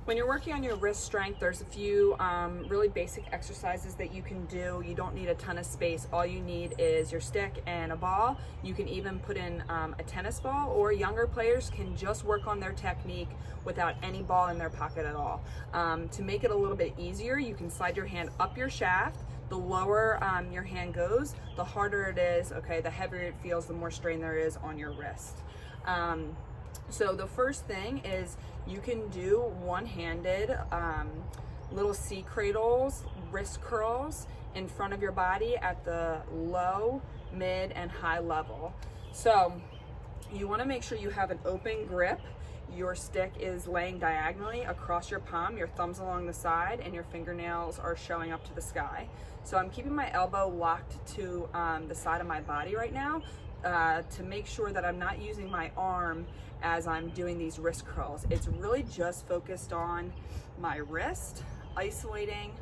When you're working on your wrist strength, there's a few really basic exercises that you can do. You don't need a ton of space. All you need is your stick and a ball. You can even put in a tennis ball, or younger players can just work on their technique without any ball in their pocket at all. To make it a little bit easier, you can slide your hand up your shaft. The lower your hand goes, the harder it is, okay? The heavier it feels, the more strain there is on your wrist. So the first thing is you can do one-handed little C cradles, wrist curls in front of your body at the low, mid, and high level. So you want to make sure you have an open grip. Your stick is laying diagonally across your palm, your thumbs along the side, and your fingernails are showing up to the sky. So I'm keeping my elbow locked to the side of my body right now to make sure that I'm not using my arm as I'm doing these wrist curls. It's really just focused on my wrist, isolating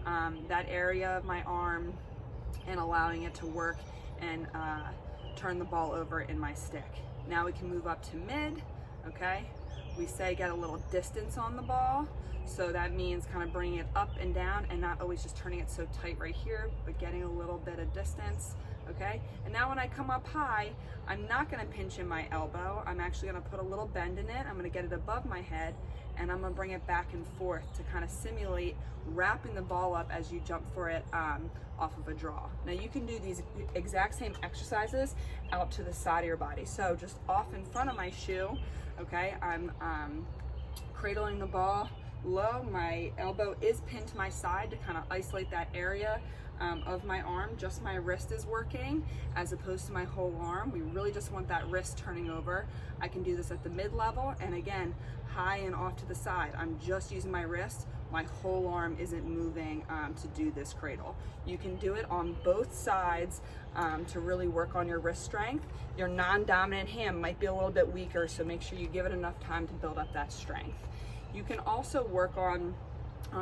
that area of my arm and allowing it to work and turn the ball over in my stick. Now we can move up to mid, okay? We say get a little distance on the ball. So that means kind of bringing it up and down and not always just turning it so tight right here, but getting a little bit of distance, okay? And now when I come up high, I'm not gonna pinch in my elbow. I'm actually gonna put a little bend in it. I'm gonna get it above my head, and I'm gonna bring it back and forth to kind of simulate wrapping the ball up as you jump for it off of a draw. Now you can do these exact same exercises out to the side of your body. So just off in front of my shoe, okay, I'm cradling the ball low. My elbow is pinned to my side to kind of isolate that area of my arm. Just my wrist is working as opposed to my whole arm. We really just want that wrist turning over. I can do this at the mid-level, and again, high and off to the side. I'm just using my wrist. My whole arm isn't moving to do this cradle. You can do it on both sides to really work on your wrist strength. Your non-dominant hand might be a little bit weaker, so make sure you give it enough time to build up that strength. You can also work on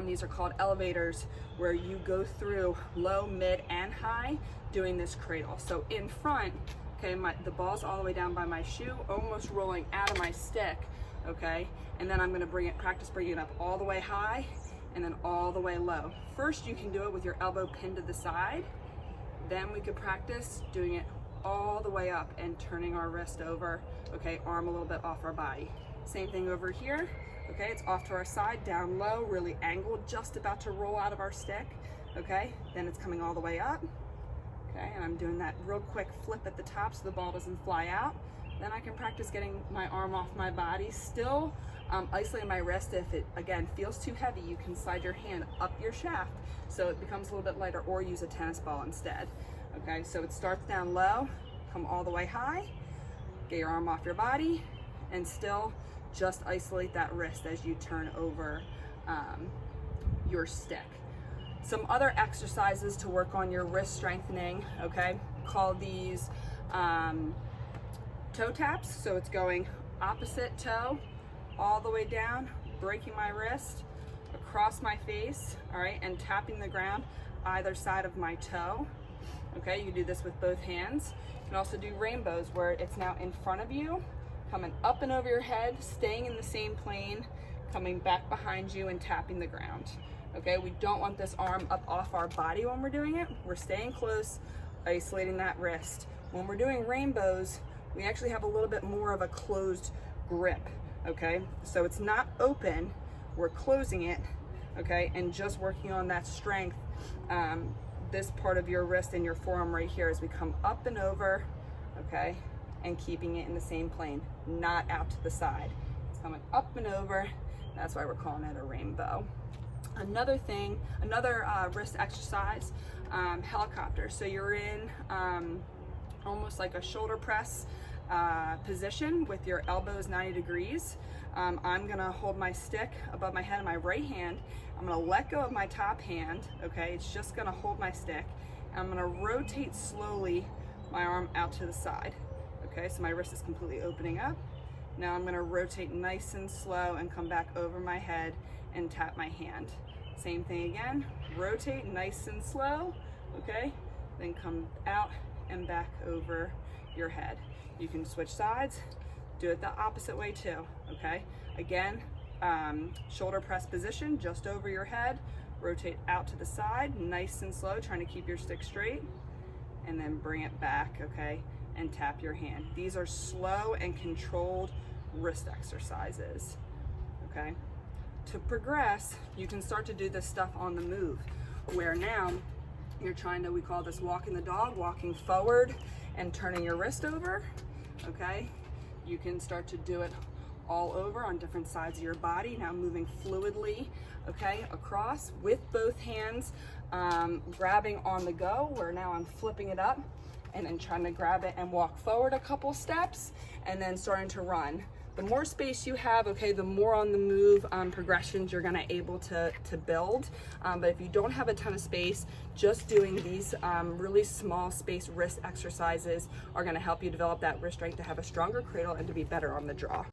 these are called elevators, where you go through low, mid, and high doing this cradle. So in front, okay, the ball's all the way down by my shoe, almost rolling out of my stick, okay? And then I'm gonna practice bringing it up all the way high and then all the way low. First, you can do it with your elbow pinned to the side. Then we could practice doing it all the way up and turning our wrist over, okay, arm a little bit off our body. Same thing over here. Okay, it's off to our side, down low, really angled, just about to roll out of our stick, okay? Then it's coming all the way up, okay? And I'm doing that real quick flip at the top so the ball doesn't fly out. Then I can practice getting my arm off my body, still isolating my wrist. If it, again, feels too heavy, you can slide your hand up your shaft so it becomes a little bit lighter, or use a tennis ball instead, okay? So it starts down low, come all the way high, get your arm off your body, and still just isolate that wrist as you turn over your stick. Some other exercises to work on your wrist strengthening, okay, call these toe taps. So it's going opposite toe all the way down, breaking my wrist across my face, all right, and tapping the ground either side of my toe. Okay, you can do this with both hands. You can also do rainbows, where it's now in front of you, coming up and over your head, staying in the same plane, coming back behind you and tapping the ground. Okay, we don't want this arm up off our body when we're doing it. We're staying close, isolating that wrist. When we're doing rainbows, we actually have a little bit more of a closed grip, okay? So it's not open, we're closing it, okay? And just working on that strength, this part of your wrist and your forearm right here as we come up and over, okay? And keeping it in the same plane, not out to the side. It's coming up and over. That's why we're calling it a rainbow. Another thing, another wrist exercise, helicopter. So you're in almost like a shoulder press position with your elbows 90 degrees. I'm gonna hold my stick above my head in my right hand. I'm gonna let go of my top hand, okay? It's just gonna hold my stick. And I'm gonna rotate slowly my arm out to the side. Okay, so my wrist is completely opening up. Now I'm gonna rotate nice and slow and come back over my head and tap my hand. Same thing again, rotate nice and slow, okay? Then come out and back over your head. You can switch sides, do it the opposite way too, okay? Again, shoulder press position, just over your head. Rotate out to the side, nice and slow, trying to keep your stick straight, and then bring it back, okay, and tap your hand. These are slow and controlled wrist exercises, okay? To progress, you can start to do this stuff on the move, where now you're trying to, we call this walking the dog, walking forward and turning your wrist over, okay? You can start to do it all over on different sides of your body, now moving fluidly, okay, across with both hands, grabbing on the go, where now I'm flipping it up and then trying to grab it and walk forward a couple steps and then starting to run. The more space you have, okay, the more on the move progressions you're gonna able to build. But if you don't have a ton of space, just doing these really small space wrist exercises are gonna help you develop that wrist strength to have a stronger cradle and to be better on the draw.